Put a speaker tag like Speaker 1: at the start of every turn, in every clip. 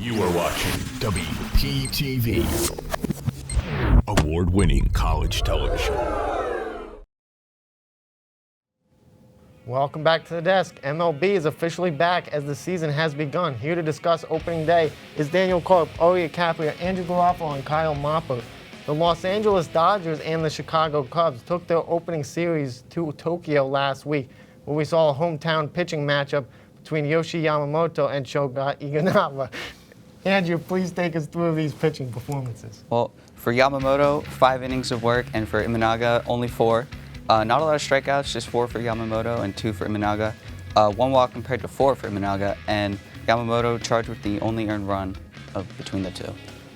Speaker 1: You are watching WPTV, award-winning college television.
Speaker 2: Welcome back to the desk. MLB is officially back as the season has begun. Here to discuss opening day is Daniel Karp, Aria, Capria, Andrew Garofalo, and Kyle Moppert. The Los Angeles Dodgers and the Chicago Cubs took their opening series to Tokyo last week, where we saw a hometown pitching matchup between Yamamoto and Shota Imanaga. Andrew, please take us through these pitching performances.
Speaker 3: Well, for Yamamoto, 5 innings of work, and for Imanaga, only 4. Not a lot of strikeouts, just 4 for Yamamoto and 2 for Imanaga. 1 walk compared to 4 for Imanaga, and Yamamoto charged with the only earned run between the two.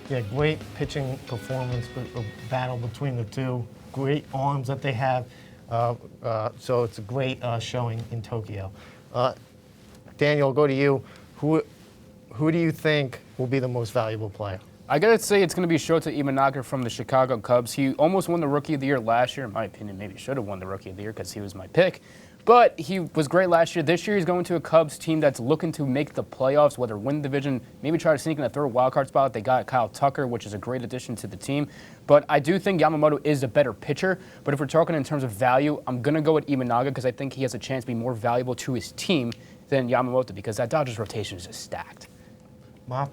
Speaker 2: Yeah, great pitching performance, a battle between the two. Great arms that they have, so it's a great showing in Tokyo. Daniel, I'll go to you. Who do you think will be the most valuable player?
Speaker 4: I gotta say it's gonna be Shota Imanaga from the Chicago Cubs. He almost won the Rookie of the Year last year. In my opinion, maybe should have won the Rookie of the Year because he was my pick. But he was great last year. This year he's going to a Cubs team that's looking to make the playoffs, whether win the division, maybe try to sneak in a third wild card spot. They got Kyle Tucker, which is a great addition to the team. But I do think Yamamoto is a better pitcher. But if we're talking in terms of value, I'm gonna go with Imanaga because I think he has a chance to be more valuable to his team than Yamamoto because that Dodgers rotation is just stacked.
Speaker 2: Mop?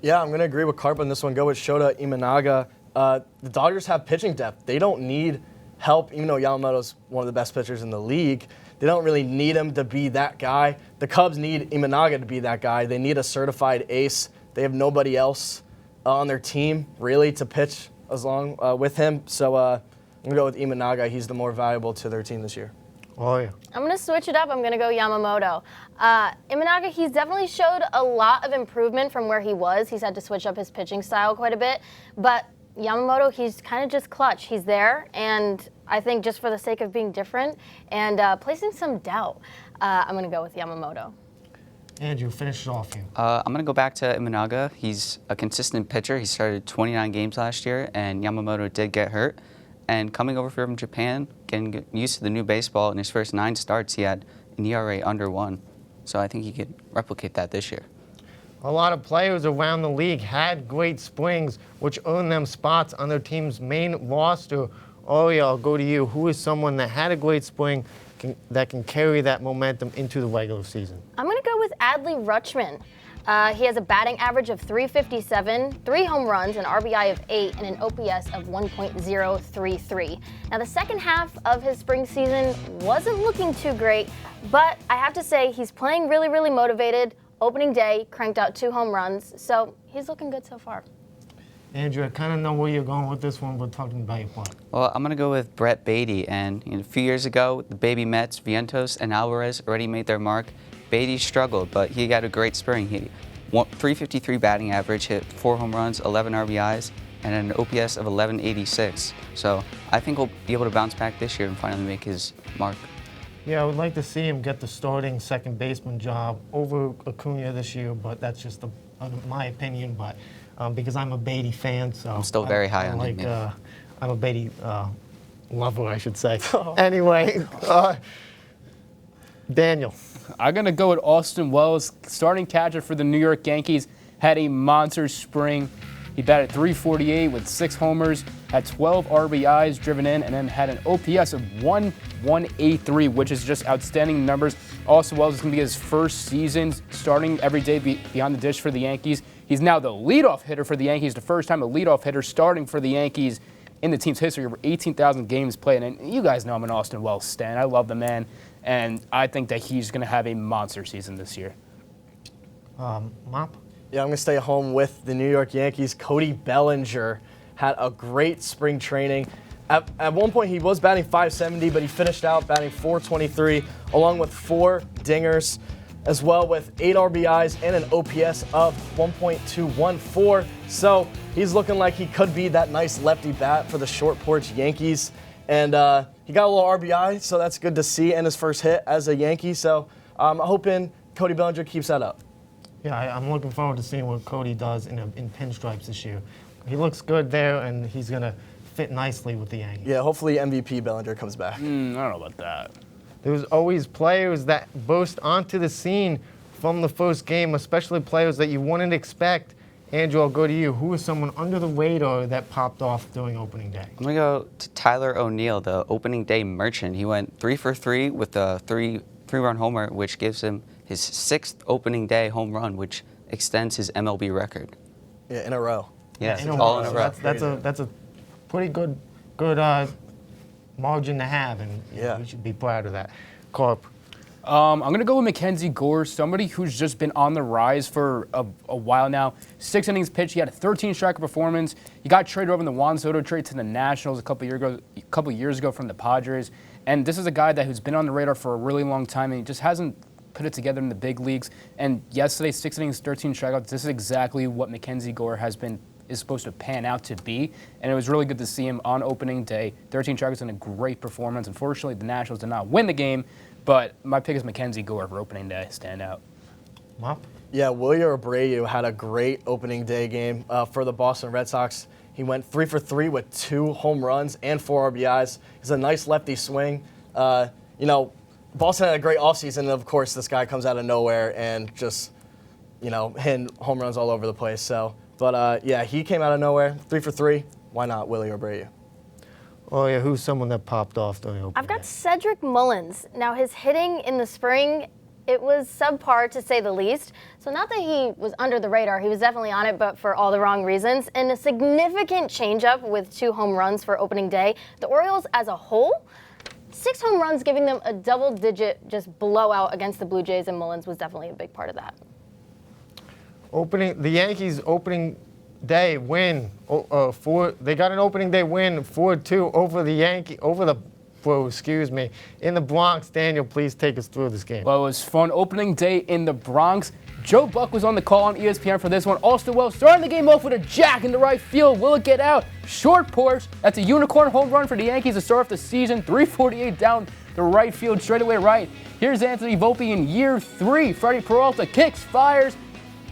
Speaker 5: Yeah, I'm going to agree with Karp on this one. Go with Shota Imanaga. The Dodgers have pitching depth. They don't need help, even though Yamamoto's one of the best pitchers in the league. They don't really need him to be that guy. The Cubs need Imanaga to be that guy. They need a certified ace. They have nobody else on their team, really, to pitch along with him. So I'm going to go with Imanaga. He's the more valuable to their team this year.
Speaker 2: Oh, yeah.
Speaker 6: I'm going to switch it up. I'm going to go Yamamoto. Imanaga, he's definitely showed a lot of improvement from where he was. He's had to switch up his pitching style quite a bit. But Yamamoto, he's kind of just clutch. He's there, and I think just for the sake of being different and placing some doubt, I'm going to go with Yamamoto.
Speaker 2: Andrew, finish it off here.
Speaker 3: I'm going to go back to Imanaga. He's a consistent pitcher. He started 29 games last year, and Yamamoto did get hurt. And coming over from Japan, getting used to the new baseball, in his first 9 starts, he had an ERA under 1. So I think he could replicate that this year.
Speaker 2: A lot of players around the league had great springs, which earned them spots on their team's main roster. Aria, I'll go to you. Who is someone that had a great spring that can carry that momentum into the regular season? I'm
Speaker 6: going to go with Adley Rutschman. He has a batting average of .357, 3 home runs, an RBI of 8, and an OPS of 1.033. Now, the second half of his spring season wasn't looking too great, but I have to say he's playing really, really motivated. Opening day, cranked out 2 home runs, so he's looking good so far.
Speaker 2: Andrew, I kind of know where you're going with this one, but talking about your point.
Speaker 3: Well, I'm going to go with Brett Baty. And a few years ago, the baby Mets, Vientos, and Alvarez already made their mark. Baty struggled, but he got a great spring. He .353 batting average, hit 4 home runs, 11 RBIs, and an OPS of 1186. So I think he'll be able to bounce back this year and finally make his mark.
Speaker 2: Yeah, I would like to see him get the starting second baseman job over Acuna this year, but that's just my opinion. But because I'm a Baty fan, so
Speaker 3: I'm still very high on him. Yeah.
Speaker 2: I'm a Baty lover, I should say. Anyway, Daniel.
Speaker 4: I'm going to go with Austin Wells, starting catcher for the New York Yankees, had a monster spring. He batted .348 with 6 homers, had 12 RBIs driven in, and then had an OPS of 1.183, which is just outstanding numbers. Austin Wells is going to be his first season starting every day behind the dish for the Yankees. He's now the leadoff hitter for the Yankees, the first time a leadoff hitter starting for the Yankees in the team's history, over 18,000 games played. And you guys know I'm an Austin Wells stan. I love the man. And I think that he's going to have a monster season this year.
Speaker 2: Mop?
Speaker 5: Yeah, I'm going to stay home with the New York Yankees. Cody Bellinger had a great spring training. At one point, he was batting .570, but he finished out batting .423, along with 4 dingers, as well with 8 RBIs and an OPS of 1.214. So he's looking like he could be that nice lefty bat for the short porch Yankees. And he got a little RBI, so that's good to see, and his first hit as a Yankee. So I'm hoping Cody Bellinger keeps that up.
Speaker 2: Yeah, I'm looking forward to seeing what Cody does in pinstripes this year. He looks good there, and he's going to fit nicely with the Yankees.
Speaker 5: Yeah, hopefully MVP Bellinger comes back.
Speaker 4: I don't know about that.
Speaker 2: There's always players that burst onto the scene from the first game, especially players that you wouldn't expect. Andrew, I'll go to you. Who was someone under the radar that popped off during opening day?
Speaker 3: I'm going to go to Tyler O'Neill, the opening day merchant. He went 3 for 3 with a three-run homer, which gives him his 6th opening day home run, which extends his MLB record.
Speaker 5: Yeah, in a row.
Speaker 3: Yes,
Speaker 2: In a
Speaker 3: all
Speaker 2: row.
Speaker 3: in a row.
Speaker 2: That's a pretty good margin to have, and you should be proud of that. Karp.
Speaker 4: I'm going to go with Mackenzie Gore, somebody who's just been on the rise for a while now. 6 innings pitched. He had a 13-strikeout performance. He got traded over in the Juan Soto trade to the Nationals a couple years ago from the Padres. And this is a guy who's been on the radar for a really long time, and he just hasn't put it together in the big leagues. And yesterday, 6 innings, 13 strikeouts. This is exactly what Mackenzie Gore is supposed to pan out to be. And it was really good to see him on opening day. 13 strikeouts and a great performance. Unfortunately, the Nationals did not win the game. But my pick is Mackenzie Gore for opening day, standout.
Speaker 2: Mop?
Speaker 5: Yeah, Wilyer Abreu had a great opening day game for the Boston Red Sox. He went 3 for 3 with 2 home runs and 4 RBIs. He's a nice lefty swing. Boston had a great offseason, and of course, this guy comes out of nowhere and just, hitting home runs all over the place. So, but he came out of nowhere, 3 for 3. Why not Wilyer Abreu?
Speaker 2: Oh, yeah, who's someone that popped off during opening
Speaker 6: I've got
Speaker 2: day?
Speaker 6: Cedric Mullins. Now, his hitting in the spring, it was subpar to say the least. So not that he was under the radar, he was definitely on it, but for all the wrong reasons. And a significant changeup with 2 home runs for opening day. The Orioles as a whole, 6 home runs, giving them a double-digit just blowout against the Blue Jays, and Mullins was definitely a big part of that.
Speaker 2: The Yankees opening day win. They got an opening day win 4-2 over the Brewers, in the Bronx. Daniel, please take us through this game.
Speaker 4: Well, it was fun. Opening day in the Bronx. Joe Buck was on the call on ESPN for this one. Austin Wells starting the game off with a jack in the right field. Will it get out? Short porch. That's a unicorn home run for the Yankees to start off the season. 348 down the right field, straightaway right. Here's Anthony Volpe in year 3. Freddie Peralta kicks, fires.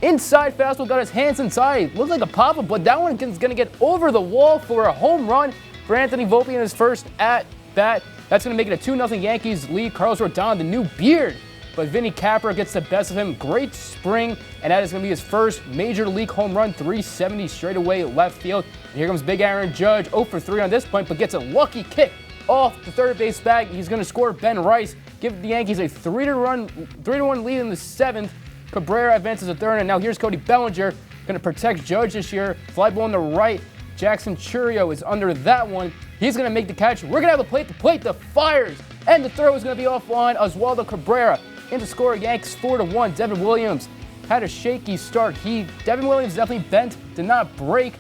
Speaker 4: Inside fastball, got his hands inside. Looked like a pop-up, but that one is going to get over the wall for a home run for Anthony Volpe in his first at-bat. That's going to make it a 2-0 Yankees lead. Carlos Rodon, the new beard. But Vinny Capra gets the best of him. Great spring, and that is going to be his first major league home run, 370 straight away left field. And here comes Big Aaron Judge, 0 for 3 on this point, but gets a lucky kick off the third base bag. He's going to score Ben Rice, give the Yankees a 3-1 lead in the 7th. Cabrera advances to third, and now here's Cody Bellinger, going to protect Judge this year. Fly ball on the right. Jackson Churio is under that one. He's going to make the catch. We're going to have a plate to plate. The fires, and the throw is going to be offline. Oswaldo Cabrera in to score. Yankees 4-1. Devin Williams had a shaky start. Devin Williams definitely bent, did not break,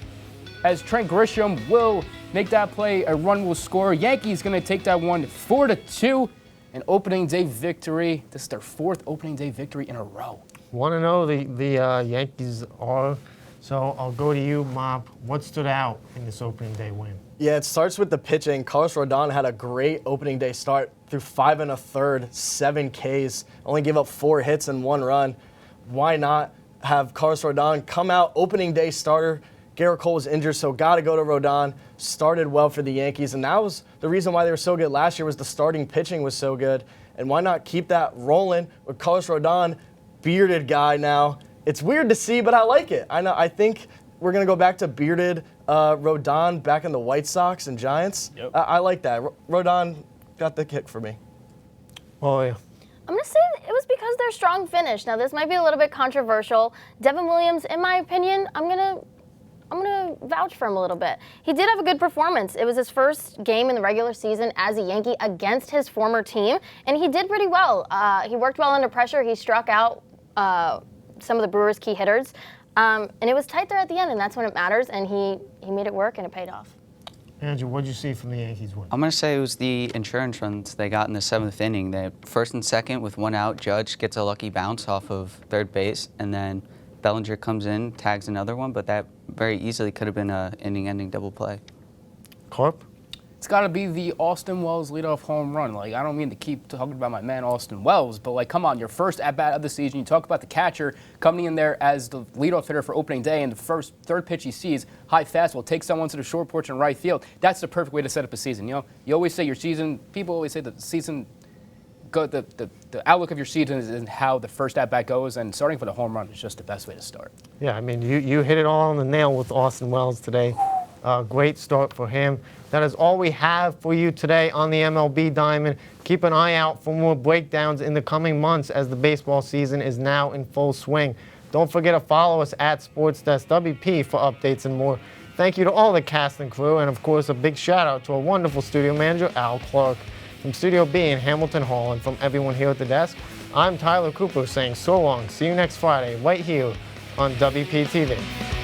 Speaker 4: as Trent Grisham will make that play. A run will score. Yankees going to take that one 4-2. An opening day victory. This is their 4th opening day victory in a row.
Speaker 2: Want to know the Yankees are. So I'll go to you, Mop. What stood out in this opening day win?
Speaker 5: Yeah, it starts with the pitching. Carlos Rodon had a great opening day start through 5 1/3, 7 Ks, only gave up 4 hits and 1 run. Why not have Carlos Rodon come out opening day starter? Garrett Cole was injured, so got to go to Rodon. Started well for the Yankees, and that was the reason why they were so good last year, was the starting pitching was so good. And why not keep that rolling with Carlos Rodon, bearded guy now. It's weird to see, but I like it. I think we're going to go back to bearded Rodon back in the White Sox and Giants.
Speaker 4: Yep.
Speaker 5: I like that. Rodon got the kick for me.
Speaker 2: Oh, yeah.
Speaker 6: I'm going to say it was because their strong finish. Now, this might be a little bit controversial. Devin Williams, in my opinion, I'm going to vouch for him a little bit. He did have a good performance. It was his first game in the regular season as a Yankee against his former team, and he did pretty well. He worked well under pressure. He struck out some of the Brewers' key hitters, and it was tight there at the end, and that's when it matters, and he made it work, and it paid off.
Speaker 2: Andrew, what did you see from the Yankees win?
Speaker 3: I'm going to say it was the insurance runs they got in the 7th inning. They first and second with 1 out. Judge gets a lucky bounce off of third base, and then Bellinger comes in, tags another one, but that very easily could have been an inning-ending double play.
Speaker 2: Karp?
Speaker 4: It's got to be the Austin Wells leadoff home run. Like, I don't mean to keep talking about my man Austin Wells, but come on, your first at-bat of the season, you talk about the catcher coming in there as the leadoff hitter for opening day, and the third pitch he sees, high fastball, takes someone to the short porch in right field. That's the perfect way to set up a season. You always say people always say that the season the outlook of your season is in how the first at-bat goes, and starting for the home run is just the best way to start.
Speaker 2: Yeah, I mean, you hit it all on the nail with Austin Wells today. Great start for him. That is all we have for you today on the MLB Diamond. Keep an eye out for more breakdowns in the coming months as the baseball season is now in full swing. Don't forget to follow us at SportsDeskWP for updates and more. Thank you to all the cast and crew, and of course a big shout out to our wonderful studio manager, Al Clark. From Studio B in Hamilton Hall and from everyone here at the desk, I'm Tyler Cooper saying so long. See you next Friday right here on WPTV.